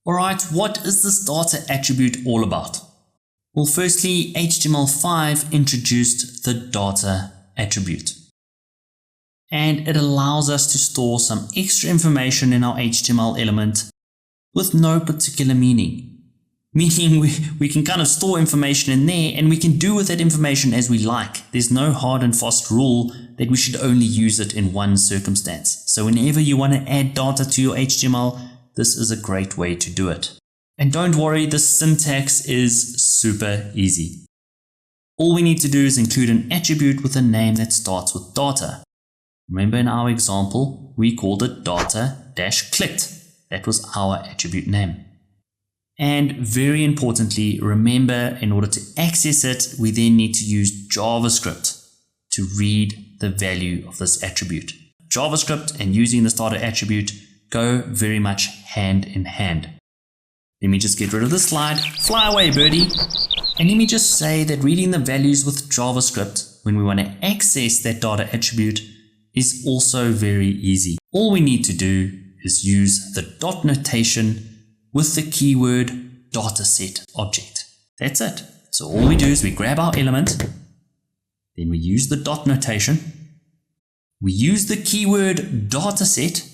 Alright, what is this data attribute all about? Well, firstly, HTML5 introduced the data attribute. And it allows us to store some extra information in our HTML element with no particular meaning. Meaning we can kind of store information in there and we can do with that information as we like. There's no hard and fast rule that we should only use it in one circumstance. So whenever you want to add data to your HTML, this is a great way to do it. And don't worry, the syntax is super easy. All we need to do is include an attribute with a name that starts with data. Remember in our example, we called it data-clicked. That was our attribute name. And very importantly, remember, in order to access it, we then need to use JavaScript to read the value of this attribute. JavaScript and using this data attribute go very much hand in hand. Let me just get rid of the slide. Fly away, birdie. And let me just say that reading the values with JavaScript when we want to access that data attribute is also very easy. All we need to do is use the dot notation with the keyword dataset object. That's it. So all we do is we grab our element, then we use the dot notation, we use the keyword dataset,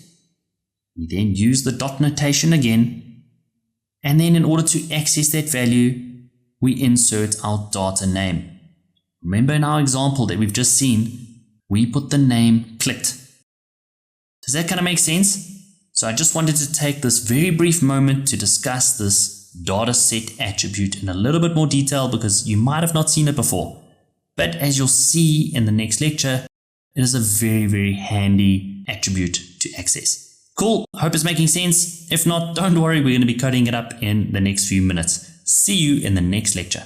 we then use the dot notation again, and then in order to access that value, we insert our data name. Remember in our example that we've just seen, we put the name clicked. Does that kind of make sense? So I just wanted to take this very brief moment to discuss this dataset attribute in a little bit more detail because you might have not seen it before. But as you'll see in the next lecture, it is a very, very handy attribute to access. Cool, hope it's making sense. If not, don't worry, we're going to be coding it up in the next few minutes. See you in the next lecture.